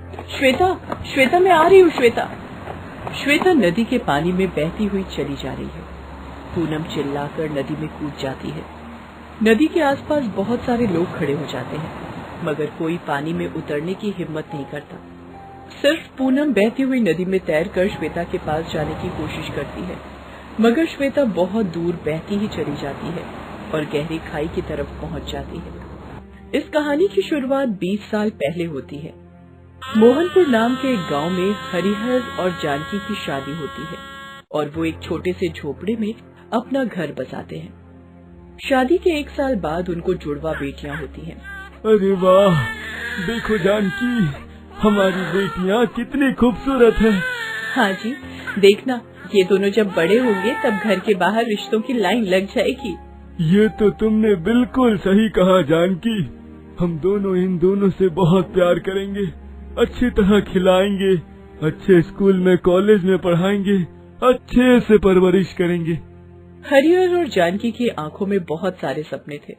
श्वेता, श्वेता मैं आ रही हूँ श्वेता। श्वेता नदी के पानी में बहती हुई चली जा रही है। पूनम चिल्लाकर नदी में कूद जाती है। नदी के आसपास बहुत सारे लोग खड़े हो जाते हैं, मगर कोई पानी में उतरने की हिम्मत नहीं करता। सिर्फ पूनम बहती हुई नदी में तैरकर श्वेता के पास जाने की कोशिश करती है, मगर श्वेता बहुत दूर बहती ही चली जाती है और गहरी खाई की तरफ पहुंच जाती है। इस कहानी की शुरुआत 20 साल पहले होती है। मोहनपुर नाम के एक गांव में हरिहर और जानकी की शादी होती है और वो एक छोटे से झोपड़े में अपना घर बसाते हैं। शादी के 1 साल बाद उनको जुड़वा बेटियां होती हैं। अरे वाह, देखो जानकी, हमारी बेटियां कितनी खूबसूरत हैं। हाँ जी, देखना ये दोनों जब बड़े होंगे तब घर के बाहर रिश्तों की लाइन लग जाएगी। ये तो तुमने बिल्कुल सही कहा जानकी। हम दोनों इन दोनों से बहुत प्यार करेंगे, अच्छी तरह खिलाएंगे, अच्छे स्कूल में कॉलेज में पढ़ाएंगे, अच्छे से परवरिश करेंगे। हरिहर और जानकी की आंखों में बहुत सारे सपने थे,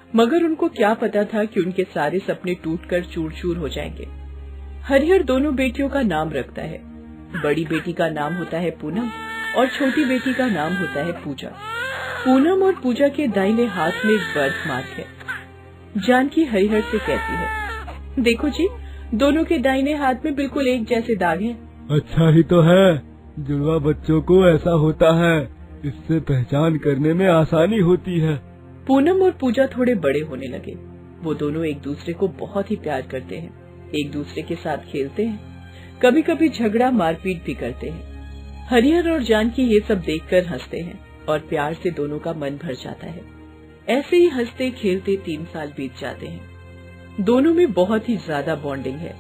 मगर उनको क्या पता था कि उनके सारे सपने टूटकर चूर चूर हो जाएंगे। हरिहर दोनों बेटियों का नाम रखता है। बड़ी बेटी का नाम होता है पूनम और छोटी बेटी का नाम होता है पूजा। पूनम और पूजा के दाहिने हाथ में एक बर्थ मार्क है। जानकी हरिहर से कहती है, देखो जी, दोनों के दाहिने हाथ में बिल्कुल एक जैसे दाग हैं। अच्छा ही तो है, जुड़वा बच्चों को ऐसा होता है, इससे पहचान करने में आसानी होती है। पूनम और पूजा थोड़े बड़े होने लगे। वो दोनों एक दूसरे को बहुत ही प्यार करते हैं, एक दूसरे के साथ खेलते हैं, कभी कभी झगड़ा मारपीट भी करते हैं। हरिहर और जानकी ये सब देखकर हंसते हैं और प्यार से दोनों का मन भर जाता है। ऐसे ही हंसते खेलते 3 साल बीत जाते हैं। दोनों में बहुत ही ज्यादा बॉन्डिंग है।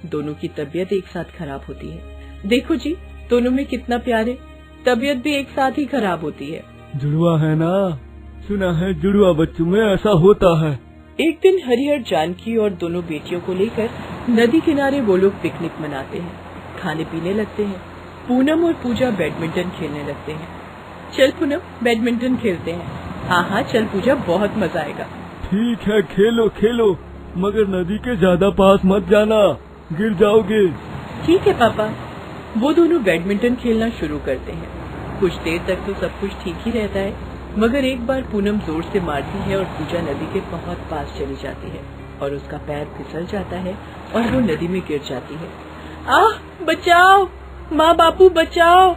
दोनों की तबीयत एक साथ खराब होती है। देखो जी, दोनों में कितना प्यार है, तबीयत भी एक साथ ही खराब होती है। जुड़वा है ना, सुना है जुड़वा बच्चों में ऐसा होता है। एक दिन हरिहर जानकी और दोनों बेटियों को लेकर नदी किनारे वो लोग पिकनिक मनाते हैं, खाने पीने लगते हैं। पूनम और पूजा बैडमिंटन खेलने लगते हैं। चल पूनम, बैडमिंटन खेलते हैं। हाँ हाँ चल पूजा, बहुत मजा आएगा। ठीक है, खेलो खेलो, मगर नदी के ज्यादा पास मत जाना, गिर जाओगे। ठीक है पापा। वो दोनों बैडमिंटन खेलना शुरू करते हैं। कुछ देर तक तो सब कुछ ठीक ही रहता है, मगर एक बार पूनम जोर से मारती है और पूजा नदी के बहुत पास चली जाती है और उसका पैर फिसल जाता है और वो नदी में गिर जाती है। आह, बचाओ, माँ बापू बचाओ।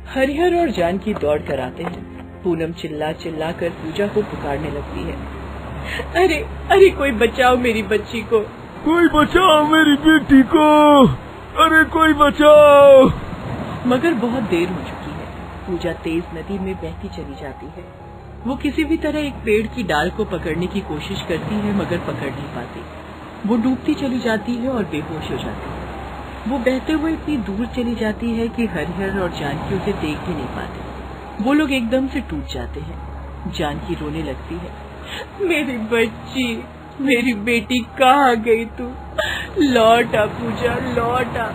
हरिहर और जानकी दौड़ कर आते हैं। पूनम चिल्ला चिल्ला कर पूजा को पुकारने लगती है, अरे अरे कोई बचाओ मेरी बच्ची को, कोई बचाओ मेरी बेटी को, अरे कोई बचाओ। मगर बहुत देर हो चुकी है। पूजा तेज नदी में बहती चली जाती है। वो किसी भी तरह एक पेड़ की डाल को पकड़ने की कोशिश करती है, मगर पकड़ नहीं पाती। वो डूबती चली जाती है और बेहोश हो जाती है। वो बहते हुए इतनी दूर चली जाती है कि हरिहर और जानकी उसे देख भी नहीं पाते। वो लोग एकदम से टूट जाते हैं। जानकी रोने लगती है, मेरी बच्ची, मेरी बेटी कहाँ गई तू, लौट आ पूजा, लौट आ।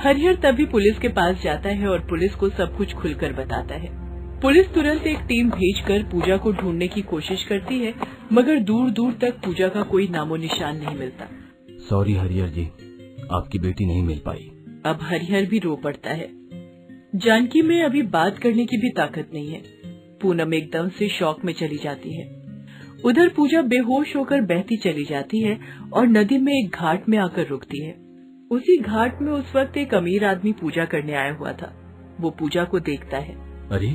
हरिहर तभी पुलिस के पास जाता है और पुलिस को सब कुछ खुलकर बताता है। पुलिस तुरंत एक टीम भेजकर पूजा को ढूंढने की कोशिश करती है, मगर दूर दूर तक पूजा का कोई नामो निशान नहीं मिलता। सॉरी हरिहर जी, आपकी बेटी नहीं मिल पाई। अब हरिहर भी रो पड़ता है। जानकी में अभी बात करने की भी ताकत नहीं है। पूनम एकदम से शॉक में चली जाती है। उधर पूजा बेहोश होकर बहती चली जाती है और नदी में एक घाट में आकर रुकती है। उसी घाट में उस वक्त एक अमीर आदमी पूजा करने आया हुआ था। वो पूजा को देखता है। अरे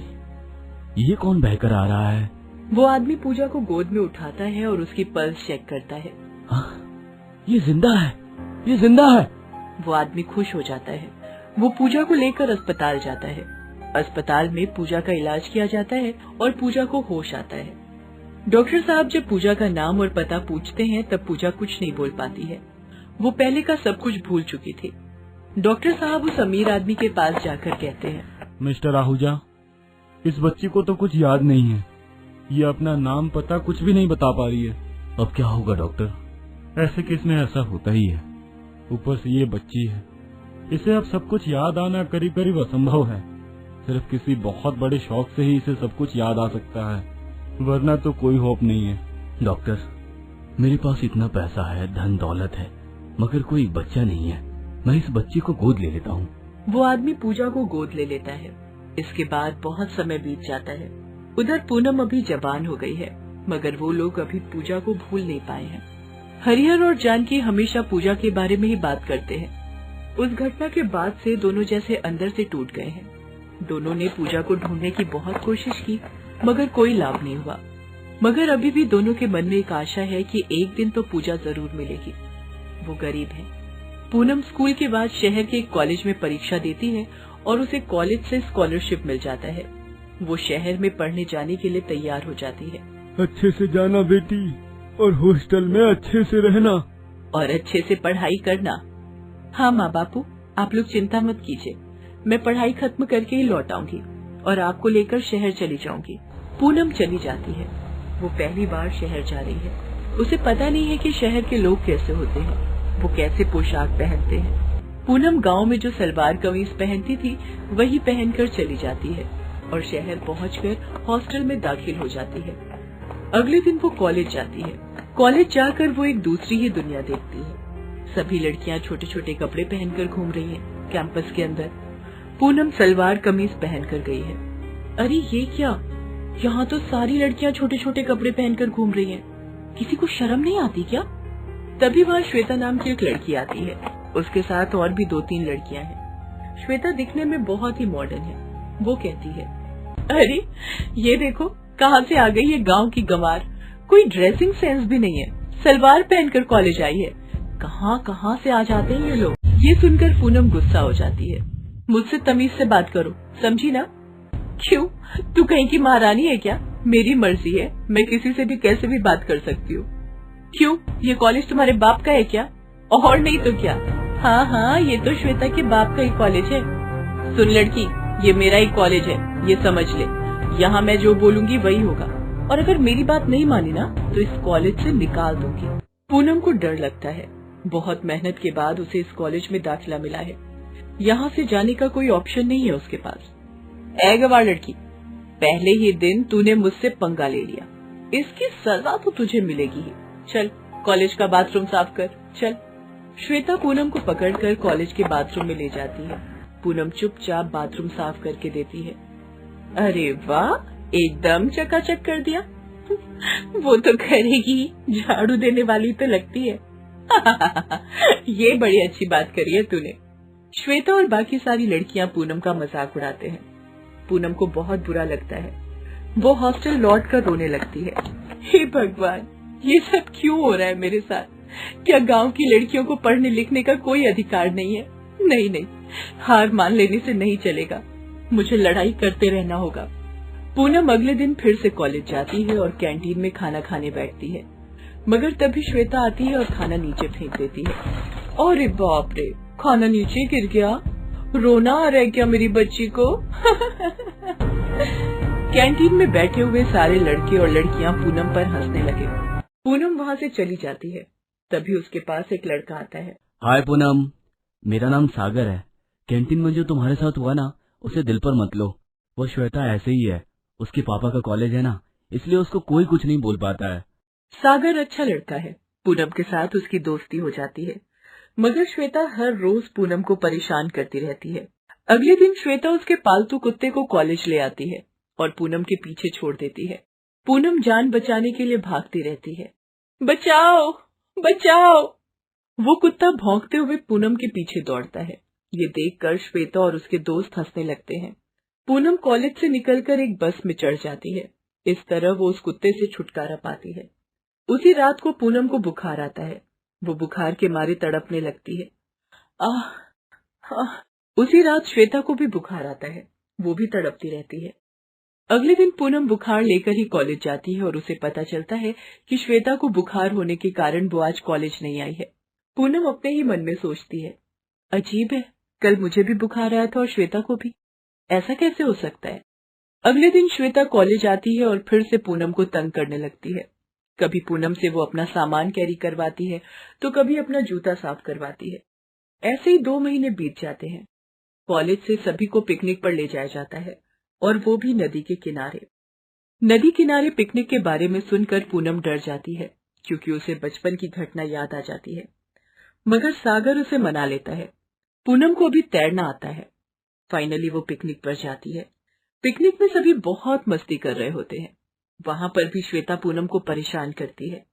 ये कौन बहकर आ रहा है? वो आदमी पूजा को गोद में उठाता है और उसकी पल्स चेक करता है। ये जिंदा है, ये जिंदा है। वो आदमी खुश हो जाता है। वो पूजा को लेकर अस्पताल जाता है। अस्पताल में पूजा का इलाज किया जाता है और पूजा को होश आता है। डॉक्टर साहब जब पूजा का नाम और पता पूछते हैं तब पूजा कुछ नहीं बोल पाती है। वो पहले का सब कुछ भूल चुकी थी। डॉक्टर साहब उस अमीर आदमी के पास जाकर कहते हैं, मिस्टर आहूजा, इस बच्ची को तो कुछ याद नहीं है। ये अपना नाम पता कुछ भी नहीं बता पा रही है। अब क्या होगा डॉक्टर? ऐसे किस में ऐसा होता ही है, ऊपर से ये बच्ची है। इसे अब सब कुछ याद आना करीब करीब असंभव है। सिर्फ किसी बहुत बड़े शौक से ही इसे सब कुछ याद आ सकता है, वरना तो कोई होप नहीं है। डॉक्टर, मेरे पास इतना पैसा है, धन दौलत है, मगर कोई बच्चा नहीं है। मैं इस बच्ची को गोद ले लेता हूँ। वो आदमी पूजा को गोद ले लेता है। इसके बाद बहुत समय बीत जाता है। उधर पूनम अभी जवान हो गई है, मगर वो लोग अभी पूजा को भूल नहीं पाए हैं। हरिहर और जानकी हमेशा पूजा के बारे में ही बात करते हैं। उस घटना के बाद से दोनों जैसे अंदर से टूट गए हैं। दोनों ने पूजा को ढूंढने की बहुत कोशिश की, मगर कोई लाभ नहीं हुआ। मगर अभी भी दोनों के मन में एक आशा है कि एक दिन तो पूजा जरूर मिलेगी। वो गरीब है। पूनम स्कूल के बाद शहर के एक कॉलेज में परीक्षा देती है और उसे कॉलेज से स्कॉलरशिप मिल जाता है। वो शहर में पढ़ने जाने के लिए तैयार हो जाती है। अच्छे से जाना बेटी, और हॉस्टल में अच्छे से रहना और अच्छे से पढ़ाई करना। हाँ माँ बापू, आप लोग चिंता मत कीजिए, मैं पढ़ाई खत्म करके ही लौट आऊंगी और आपको लेकर शहर चली जाऊंगी। पूनम चली जाती है। वो पहली बार शहर जा रही है। उसे पता नहीं है कि शहर के लोग कैसे होते हैं, वो कैसे पोशाक पहनते हैं। पूनम गांव में जो सलवार कमीज पहनती थी वही पहनकर चली जाती है और शहर पहुंचकर हॉस्टल में दाखिल हो जाती है। अगले दिन वो कॉलेज जाती है। कॉलेज जाकर वो एक दूसरी ही दुनिया देखती है। सभी लड़कियां छोटे छोटे कपड़े पहनकर घूम रही हैं कैंपस के अंदर। पूनम सलवार कमीज पहनकर गई है। अरे ये क्या, यहाँ तो सारी लड़कियां छोटे छोटे कपड़े पहनकर घूम रही हैं। किसी को शर्म नहीं आती क्या? तभी वहाँ श्वेता नाम की एक लड़की आती है। उसके साथ और भी 2-3 लड़कियां हैं। श्वेता दिखने में बहुत ही मॉडर्न है। वो कहती है, अरे ये देखो कहाँ से आ गई ये गांव की गंवार, कोई ड्रेसिंग सेंस भी नहीं है, सलवार पहनकर कॉलेज आई है। कहाँ से आ जाते हैं ये लोग। ये सुनकर पूनम गुस्सा हो जाती है। मुझसे तमीज से बात करो, समझी ना? क्यों, तू कहीं की महारानी है क्या? मेरी मर्जी है, मैं किसी से भी कैसे भी बात कर सकती हूँ। क्यों, ये कॉलेज तुम्हारे बाप का है क्या? और नहीं तो क्या। हाँ, ये तो श्वेता के बाप का ही कॉलेज है। सुन लड़की, ये मेरा ही कॉलेज है, ये समझ ले। यहाँ मैं जो बोलूंगी वही होगा, और अगर मेरी बात नहीं मानी ना तो इस कॉलेज से निकाल दूंगी। पूनम को डर लगता है। बहुत मेहनत के बाद उसे इस कॉलेज में दाखिला मिला है। यहाँ से जाने का कोई ऑप्शन नहीं है उसके पास। ऐ गवार लड़की, पहले ही दिन तूने मुझसे पंगा ले लिया, इसकी सजा तो तुझे मिलेगी ही। चल कॉलेज का बाथरूम साफ कर, चल। श्वेता पूनम को पकड़कर कॉलेज के बाथरूम में ले जाती है। पूनम चुपचाप बाथरूम साफ करके देती है। अरे वाह, एकदम चकाचक कर दिया। वो तो करेगी, झाड़ू देने वाली तो लगती है। ये बड़ी अच्छी बात करी है तूने। श्वेता और बाकी सारी लड़कियां पूनम का मजाक उड़ाते हैं। पूनम को बहुत बुरा लगता है। वो हॉस्टल लौट कर रोने लगती है। हे भगवान, ये सब क्यों हो रहा है मेरे साथ? क्या गांव की लड़कियों को पढ़ने लिखने का कोई अधिकार नहीं है? नहीं, हार मान लेने से नहीं चलेगा, मुझे लड़ाई करते रहना होगा। पूनम अगले दिन फिर से कॉलेज जाती है और कैंटीन में खाना खाने बैठती है, मगर तभी श्वेता आती है और खाना नीचे फेंक देती है। अरे बाप रे, खाना नीचे गिर गया। रोना आ रहा है क्या मेरी बच्ची को? कैंटीन में बैठे हुए सारे लड़के और लड़कियां पूनम पर हंसने लगे। पूनम वहाँ से चली जाती है। तभी उसके पास एक लड़का आता है। हाय पूनम, मेरा नाम सागर है। कैंटीन में जो तुम्हारे साथ हुआ ना, उसे दिल पर मत लो। वो श्वेता ऐसे ही है, उसके पापा का कॉलेज है ना, इसलिए उसको कोई कुछ नहीं बोल पाता है। सागर अच्छा लड़का है। पूनम के साथ उसकी दोस्ती हो जाती है, मगर श्वेता हर रोज पूनम को परेशान करती रहती है। अगले दिन श्वेता उसके पालतू कुत्ते को कॉलेज ले आती है और पूनम के पीछे छोड़ देती है। पूनम जान बचाने के लिए भागती रहती है। बचाओ, बचाओ! वो कुत्ता भौंकते हुए पूनम के पीछे दौड़ता है। ये देखकर श्वेता और उसके दोस्त हंसने लगते हैं। पूनम कॉलेज से निकलकर एक बस में चढ़ जाती है। इस तरह वो उस कुत्ते से छुटकारा पाती है। उसी रात को पूनम को बुखार आता है। वो बुखार के मारे तड़पने लगती है। उसी रात श्वेता को भी बुखार आता है। वो भी तड़पती रहती है। अगले दिन पूनम बुखार लेकर ही कॉलेज जाती है और उसे पता चलता है कि श्वेता को बुखार होने के कारण वो आज कॉलेज नहीं आई है। पूनम अपने ही मन में सोचती है, अजीब है, कल मुझे भी बुखार आया था और श्वेता को भी। ऐसा कैसे हो सकता है? अगले दिन श्वेता कॉलेज आती है और फिर से पूनम को तंग करने लगती है। कभी पूनम से वो अपना सामान कैरी करवाती है तो कभी अपना जूता साफ करवाती है। ऐसे ही 2 महीने बीत जाते हैं। कॉलेज से सभी को पिकनिक पर ले जाया जाता है, और वो भी नदी के किनारे। नदी किनारे पिकनिक के बारे में सुनकर पूनम डर जाती है, क्योंकि उसे बचपन की घटना याद आ जाती है। मगर सागर उसे मना लेता है। पूनम को अभी तैरना आता है। फाइनली वो पिकनिक पर जाती है। पिकनिक में सभी बहुत मस्ती कर रहे होते हैं। वहां पर भी श्वेता पूनम को परेशान करती है।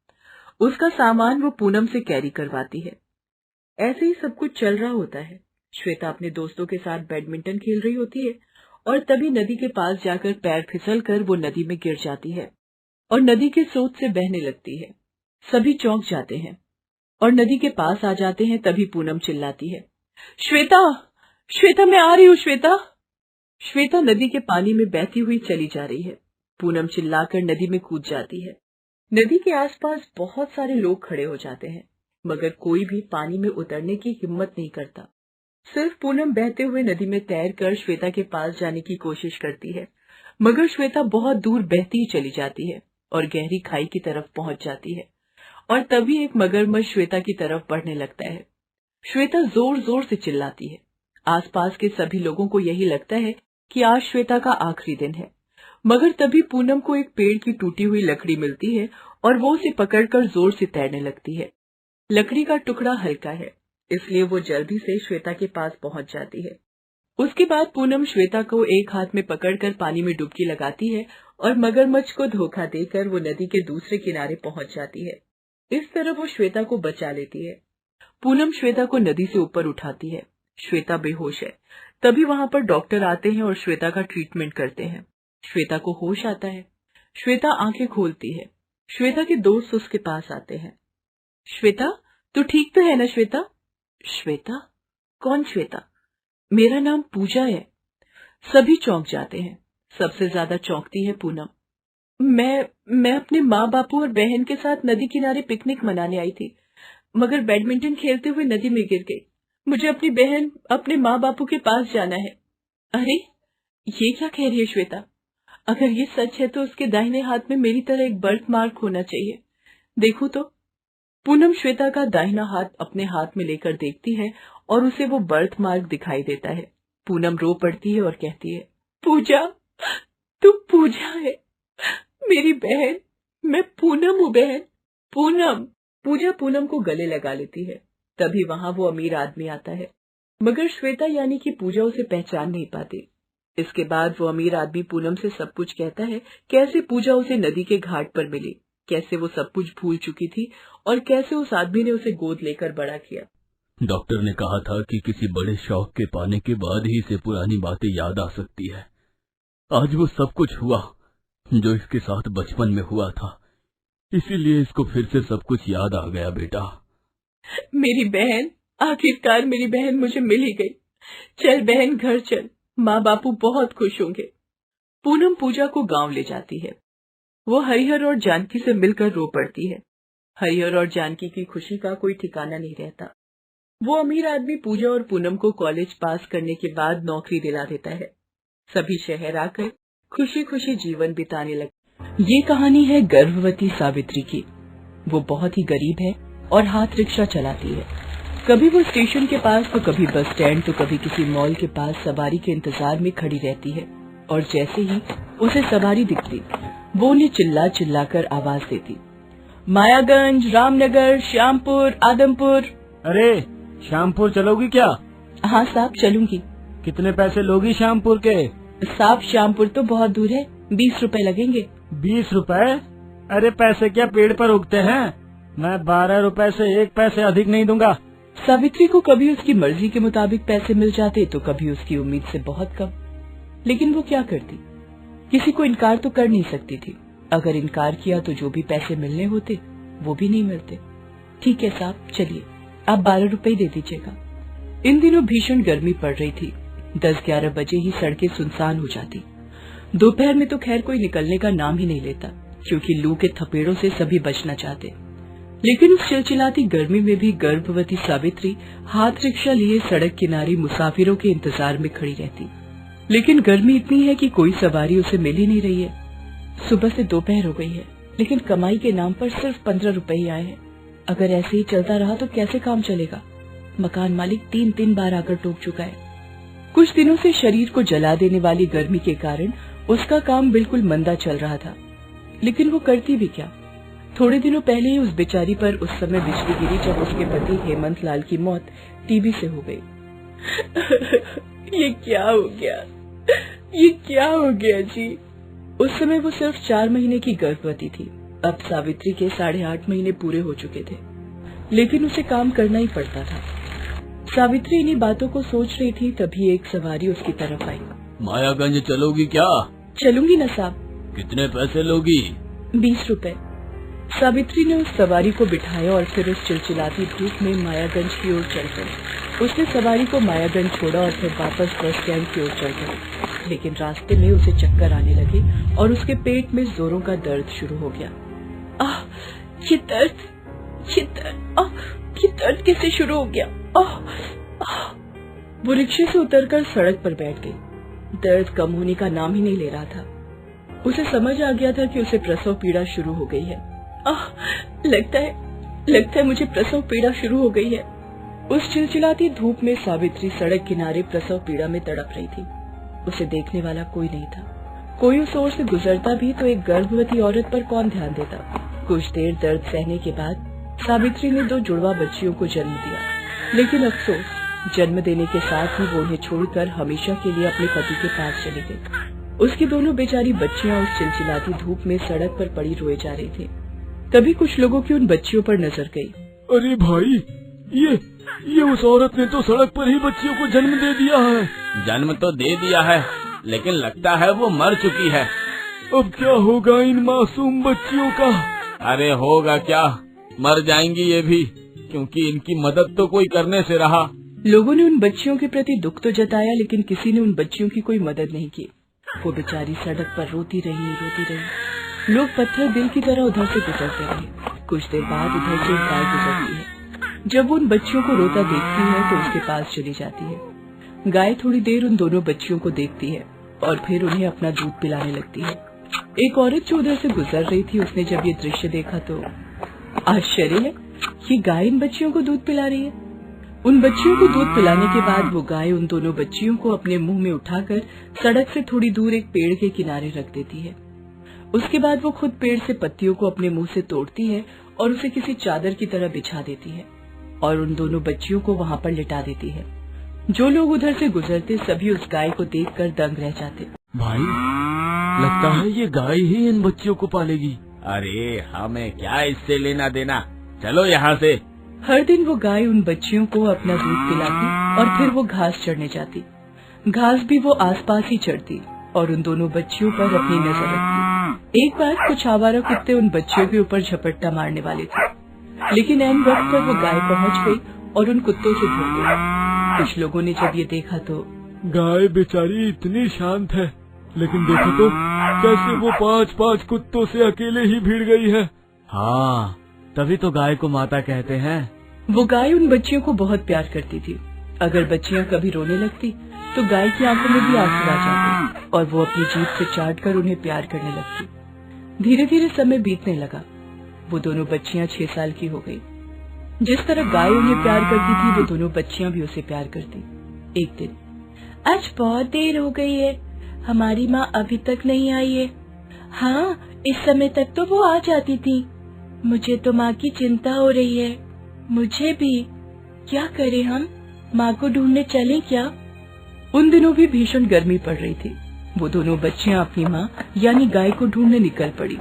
उसका सामान वो पूनम से कैरी करवाती है। ऐसे ही सब कुछ चल रहा होता है। श्वेता अपने दोस्तों के साथ बैडमिंटन खेल रही होती है और तभी नदी के पास जाकर पैर फिसलकर वो नदी में गिर जाती है और नदी के स्रोत से बहने लगती है। सभी चौंक जाते हैं और नदी के पास आ जाते हैं। तभी पूनम चिल्लाती है, श्वेता, श्वेता, मैं आ रही हूँ श्वेता। श्वेता नदी के पानी में बहती हुई चली जा रही है। पूनम चिल्लाकर नदी में कूद जाती है। नदी के आसपास बहुत सारे लोग खड़े हो जाते हैं, मगर कोई भी पानी में उतरने की हिम्मत नहीं करता। सिर्फ पूनम बहते हुए नदी में तैरकर श्वेता के पास जाने की कोशिश करती है, मगर श्वेता बहुत दूर बहती ही चली जाती है और गहरी खाई की तरफ पहुंच जाती है। और तभी एक मगरमच्छ श्वेता की तरफ बढ़ने लगता है। श्वेता जोर जोर से चिल्लाती है। आसपास के सभी लोगों को यही लगता है कि आज श्वेता का आखिरी दिन है, मगर तभी पूनम को एक पेड़ की टूटी हुई लकड़ी मिलती है और वो उसे पकड़कर जोर से तैरने लगती है। लकड़ी का टुकड़ा हल्का है, इसलिए वो जल्दी से श्वेता के पास पहुंच जाती है। उसके बाद पूनम श्वेता को एक हाथ में पकड़कर पानी में डुबकी लगाती है और मगरमच्छ को धोखा देकर वो नदी के दूसरे किनारे पहुंच जाती है। इस तरह वो श्वेता को बचा लेती है। पूनम श्वेता को नदी से ऊपर उठाती है। श्वेता बेहोश है। तभी वहां पर डॉक्टर आते हैं और श्वेता का ट्रीटमेंट करते हैं। श्वेता को होश आता है। श्वेता आंखें खोलती है। श्वेता के दोस्त उसके पास आते हैं। श्वेता, तू ठीक तो है ना श्वेता? श्वेता? कौन श्वेता? मेरा नाम पूजा है। सभी चौंक जाते हैं। सबसे ज्यादा चौंकती है पूनम। मैं अपने माँ बापू और बहन के साथ नदी किनारे पिकनिक मनाने आई थी, मगर बैडमिंटन खेलते हुए नदी में गिर गई। मुझे अपनी बहन, अपने माँ बापू के पास जाना है। अरे, ये क्या कह रही है श्वेता? अगर ये सच है तो उसके दाहिने हाथ में मेरी तरह एक बर्थ मार्क होना चाहिए। देखो तो। पूनम श्वेता का दाहिना हाथ अपने हाथ में लेकर देखती है और उसे वो बर्थ मार्क दिखाई देता है। पूनम रो पड़ती है और कहती है, पूजा, तू पूजा है, मेरी बहन। मैं पूनम हूँ बहन, पूनम। पूजा पूनम को गले लगा लेती है। तभी वहां वो अमीर आदमी आता है, मगर श्वेता यानी कि पूजा उसे पहचान नहीं पाती। इसके बाद वो अमीर आदमी पूनम से सब कुछ कहता है, कैसे पूजा उसे नदी के घाट पर मिली, कैसे वो सब कुछ भूल चुकी थी और कैसे उस आदमी ने उसे गोद लेकर बड़ा किया। डॉक्टर ने कहा था कि किसी बड़े शौक के पाने के बाद ही इसे पुरानी बातें याद आ सकती है। आज वो सब कुछ हुआ जो इसके साथ बचपन में हुआ था, इसीलिए इसको फिर से सब कुछ याद आ गया। बेटा, मेरी बहन, आखिरकार मेरी बहन मुझे मिल ही गई। चल बहन, घर चल, माँ बापू बहुत खुश होंगे। पूनम पूजा को गांव ले जाती है। वो हरिहर और जानकी से मिलकर रो पड़ती है। हरिहर और जानकी की खुशी का कोई ठिकाना नहीं रहता। वो अमीर आदमी पूजा और पूनम को कॉलेज पास करने के बाद नौकरी दिला देता है। सभी शहर आकर खुशी खुशी जीवन बिताने लगे। ये कहानी है गर्भवती सावित्री की। वो बहुत ही गरीब है और हाथ रिक्शा चलाती है। कभी वो स्टेशन के पास तो कभी बस स्टैंड तो कभी किसी मॉल के पास सवारी के इंतजार में खड़ी रहती है। और जैसे ही उसे सवारी दिखती, वो उन्हें चिल्ला चिल्ला कर आवाज देती, मायागंज, रामनगर, श्यामपुर, आदमपुर। अरे, श्यामपुर चलोगी क्या? हाँ साहब, चलूंगी। कितने पैसे लोगी श्यामपुर के? साहब, श्यामपुर तो बहुत दूर है, 20 रुपए लगेंगे। 20 रुपए? अरे पैसे क्या पेड़ पर उगते हैं? मैं 12 रुपए से 1 पैसे अधिक नहीं दूंगा। सावित्री को कभी उसकी मर्जी के मुताबिक पैसे मिल जाते तो कभी उसकी उम्मीद से बहुत कम। लेकिन वो क्या करती? किसी को इनकार तो कर नहीं सकती थी। अगर इनकार किया तो जो भी पैसे मिलने होते वो भी नहीं मिलते। ठीक है साहब, चलिए, आप 12 रुपए दे दीजिएगा। इन दिनों भीषण गर्मी पड़ रही थी। 10-11 बजे ही सड़कें सुनसान हो जाती। दोपहर में तो खैर कोई निकलने का नाम ही नहीं लेता, क्योंकि लू के थपेड़ों से सभी बचना चाहते। लेकिन उस चिलचिलाती गर्मी में भी गर्भवती सावित्री हाथ रिक्शा लिए सड़क किनारे मुसाफिरों के इंतजार में खड़ी रहती। लेकिन गर्मी इतनी है कि कोई सवारी उसे मिल ही नहीं रही है। सुबह से दोपहर हो गई है, लेकिन कमाई के नाम पर सिर्फ 15 रुपए ही आए हैं। अगर ऐसे ही चलता रहा तो कैसे काम चलेगा? मकान मालिक 3 बार आकर टोक चुका है। कुछ दिनों से शरीर को जला देने वाली गर्मी के कारण उसका काम बिल्कुल मंदा चल रहा था। लेकिन वो करती भी क्या? थोड़े दिनों पहले ही उस बेचारी पर उस समय बिजली गिरी जब उसके पति हेमंत लाल की मौत टीबी से हो गई। ये क्या हो गया, ये क्या हो गया जी। उस समय वो सिर्फ 4 महीने की गर्भवती थी। अब सावित्री के 8.5 महीने पूरे हो चुके थे, लेकिन उसे काम करना ही पड़ता था। सावित्री इन्हीं बातों को सोच रही थी, तभी एक सवारी उसकी तरफ आई। मायागंज चलोगी क्या? चलूंगी ना साहब। कितने पैसे लोगी? 20 रुपए। सावित्री ने उस सवारी को बिठाया और फिर उस चिलचिलाती धूप में मायागंज की ओर चल पड़ी। उसने सवारी को मायागंज छोड़ा और फिर वापस बस स्टैंड की ओर चल पड़ी, लेकिन रास्ते में उसे चक्कर आने लगे और उसके पेट में जोरों का दर्द शुरू हो गया। आह, ये दर्द, ये दर्द, आह, ये दर्द कैसे शुरू हो गया? आह, आह। वो रिक्शे से उतरकर सड़क पर बैठ गई। दर्द कम होने का नाम ही नहीं ले रहा था। उसे समझ आ गया था कि उसे प्रसव पीड़ा शुरू हो गई है। आह, लगता है मुझे प्रसव पीड़ा शुरू हो गई है। उस चिलचिलाती धूप में सावित्री सड़क किनारे प्रसव पीड़ा में तड़प रही थी। उसे देखने वाला कोई नहीं था। कोई उस ओर से गुजरता भी तो एक गर्भवती औरत पर कौन ध्यान देता। कुछ देर दर्द सहने के बाद सावित्री ने 2 जुड़वा बच्चियों को जन्म दिया, लेकिन अफसोस, जन्म देने के साथ ही वो उन्हें छोड़कर हमेशा के लिए अपने पति के पास चली गई। उसकी दोनों बेचारी बच्चियां उस चिलचिलाती धूप में सड़क पर पड़ी रोए जा रही थी। तभी कुछ लोगों की उन बच्चियों पर नजर गई। अरे भाई, ये उस औरत ने तो सड़क पर ही बच्चियों को जन्म दे दिया है। जन्म तो दे दिया है, लेकिन लगता है वो मर चुकी है। अब क्या होगा इन मासूम बच्चियों का? अरे होगा क्या, मर जाएंगी ये भी, क्योंकि इनकी मदद तो कोई करने से रहा। लोगों ने उन बच्चियों के प्रति दुख तो जताया, लेकिन किसी ने उन बच्चियों की कोई मदद नहीं की। वो बेचारी सड़क पर रोती रही। लोग पत्थर दिल की तरह उधर से गुजरते रहे। कुछ देर बाद उधर से एक गाय गुजरती है। जब वो उन बच्चियों को रोता देखती है तो उसके पास चली जाती है। गाय थोड़ी देर उन दोनों बच्चियों को देखती है और फिर उन्हें अपना दूध पिलाने लगती है। एक औरत जो उधर से गुजर रही थी, उसने जब ये दृश्य देखा तो आश्चर्य है, ये गाय इन बच्चियों को दूध पिला रही है। उन बच्चियों को दूध पिलाने के बाद वो गाय उन दोनों बच्चियों को अपने मुंह में उठाकर सड़क से थोड़ी दूर एक पेड़ के किनारे रख देती है। उसके बाद वो खुद पेड़ से पत्तियों को अपने मुंह से तोड़ती है और उसे किसी चादर की तरह बिछा देती है और उन दोनों बच्चियों को वहाँ पर लिटा देती है। जो लोग उधर से गुजरते सभी उस गाय को देखकर दंग रह जाते। भाई, लगता है ये गाय ही इन बच्चियों को पालेगी। अरे हमें क्या इससे लेना देना, चलो यहाँ से। हर दिन वो गाय उन बच्चियों को अपना दूध पिलाती और फिर वो घास चढ़ने जाती। घास भी वो आसपास ही चढ़ती और उन दोनों बच्चियों पर अपनी नजर रखती। एक बार कुछ आवारा कुत्ते उन बच्चियों के ऊपर झपट्टा मारने वाले थे, लेकिन ऐन वक्त पर वो गाय पहुंच गई और उन कुत्तों से भिड़ गई। कुछ लोगों ने जब ये देखा तो गाय बेचारी इतनी शांत है, लेकिन देखो तो कैसे वो 5-5 कुत्तों से अकेले ही भिड़ गई है। हाँ, तभी तो गाय को माता कहते हैं। वो गाय उन बच्चियों को बहुत प्यार करती थी। अगर बच्चियां कभी रोने लगती तो गाय की आंखों में भी आंसू आ जाते और वो अपनी जीभ से चाटकर उन्हें प्यार करने लगती। धीरे धीरे समय बीतने लगा। वो दोनों बच्चियां 6 साल की हो गई। जिस तरह गाय उन्हें प्यार करती थी, वो दोनों बच्चियां भी उसे प्यार करती। एक दिन, आज बहुत देर हो गई है, हमारी माँ अभी तक नहीं आई है। हाँ, इस समय तक तो वो आ जाती थी। मुझे तो माँ की चिंता हो रही है। मुझे भी। क्या करें हम, माँ को ढूंढने चलें क्या? उन दिनों भी भीषण गर्मी पड़ रही थी। वो दोनों बच्चियां अपनी माँ यानी गाय को ढूंढने निकल पड़ी।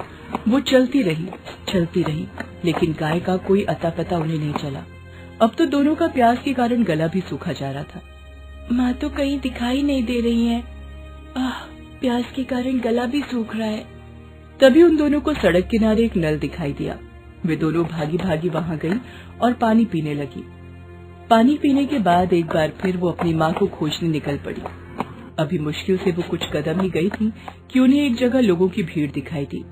वो चलती रही, लेकिन गाय का कोई अता पता उन्हें नहीं चला। अब तो दोनों का प्यास के कारण गला भी सूखा जा रहा था। माँ तो कहीं दिखाई नहीं दे रही है। प्यास के कारण गला भी सूख रहा है। तभी उन दोनों को सड़क किनारे एक नल दिखाई दिया। वे दोनों भागी भागी वहाँ गई और पानी पीने लगी। पानी पीने के बाद एक बार फिर वो अपनी माँ को खोजने निकल पड़ी। अभी मुश्किल से वो कुछ कदम ही गई थी कि उन्हें एक जगह लोगों की भीड़ दिखाई दी।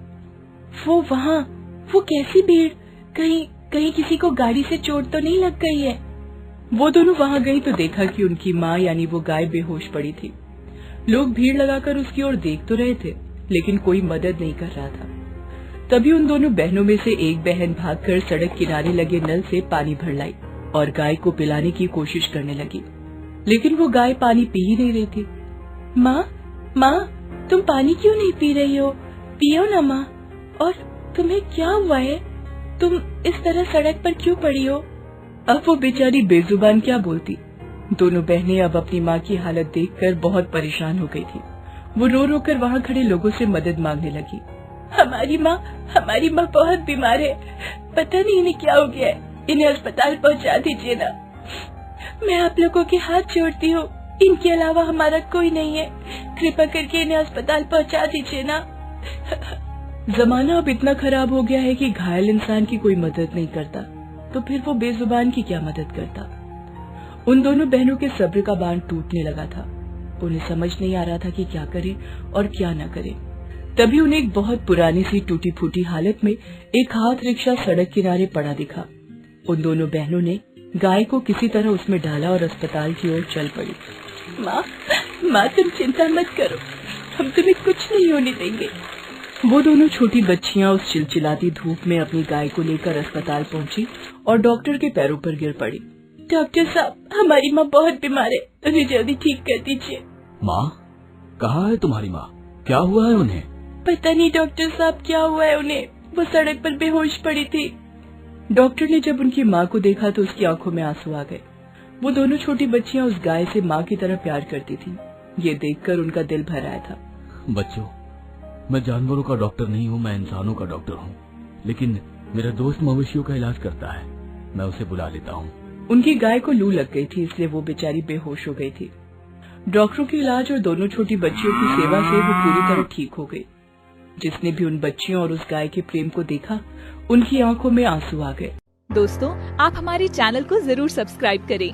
वो कैसी भीड़? कहीं किसी को गाड़ी से चोट तो नहीं लग गई है? वो दोनों वहाँ गई तो देखा कि उनकी माँ यानी वो गाय बेहोश पड़ी थी। लोग भीड़ लगाकर उसकी ओर देख तो रहे थे, लेकिन कोई मदद नहीं कर रहा था। तभी उन दोनों बहनों में से एक बहन भागकर सड़क किनारे लगे नल से पानी भर लाई और गाय को पिलाने की कोशिश करने लगी, लेकिन वो गाय पानी पी ही नहीं रही थी। माँ, तुम पानी क्यों नहीं पी रही हो? पियो ना माँ। और तुम्हें क्या हुआ है? तुम इस तरह सड़क पर क्यों पड़ी हो? अब वो बेचारी बेजुबान क्या बोलती। दोनों बहनें अब अपनी माँ की हालत देखकर बहुत परेशान हो गई थी। वो रो रो कर वहाँ खड़े लोगों से मदद मांगने लगी। हमारी माँ बहुत बीमार है, पता नहीं इन्हें क्या हो गया है, इन्हें अस्पताल पहुँचा दीजिए ना। मैं आप लोगों के हाथ जोड़ती हूँ, इनके अलावा हमारा कोई नहीं है, कृपा करके इन्हें अस्पताल पहुँचा दीजिए ना। जमाना अब इतना खराब हो गया है कि घायल इंसान की कोई मदद नहीं करता, तो फिर वो बेजुबान की क्या मदद करता। उन दोनों बहनों के सब्र का बांध टूटने लगा था। उन्हें समझ नहीं आ रहा था कि क्या करे और क्या न करे। तभी उन्हें एक बहुत पुरानी सी टूटी फूटी हालत में एक हाथ रिक्शा सड़क किनारे पड़ा दिखा। उन दोनों बहनों ने गाय को किसी तरह उसमें डाला और अस्पताल की ओर चल पड़ी। माँ तुम चिंता मत करो, हम तुम्हें कुछ नहीं होने देंगे। वो दोनों छोटी बच्चियां उस चिलचिलाती धूप में अपनी गाय को लेकर अस्पताल पहुंची और डॉक्टर के पैरों पर गिर पड़ी। डॉक्टर साहब, हमारी माँ बहुत बीमार है, उन्हें जल्दी ठीक कर दीजिए। माँ, कहाँ है तुम्हारी माँ? क्या हुआ है उन्हें? पता नहीं डॉक्टर साहब, क्या हुआ है उन्हें, वो सड़क पर बेहोश पड़ी थी। डॉक्टर ने जब उनकी माँ को देखा तो उसकी आंखों में आंसू आ गए। वो दोनों छोटी बच्चियां उस गाय से माँ की तरह प्यार करती थी। ये देखकर उनका दिल भर आया था। बच्चों, मैं जानवरों का डॉक्टर नहीं हूँ, मैं इंसानों का डॉक्टर हूँ, लेकिन मेरा दोस्त मवेशियों का इलाज करता है, मैं उसे बुला लेता हूँ। उनकी गाय को लू लग गई थी, इसलिए वो बेचारी बेहोश हो गई थी। डॉक्टरों के इलाज और दोनों छोटी बच्चियों की सेवा से वो पूरी तरह ठीक हो गई। जिसने भी उन बच्चियों और उस गाय के प्रेम को देखा, उनकी आंखों में आंसू आ गए। दोस्तों, आप हमारे चैनल को जरूर सब्सक्राइब करें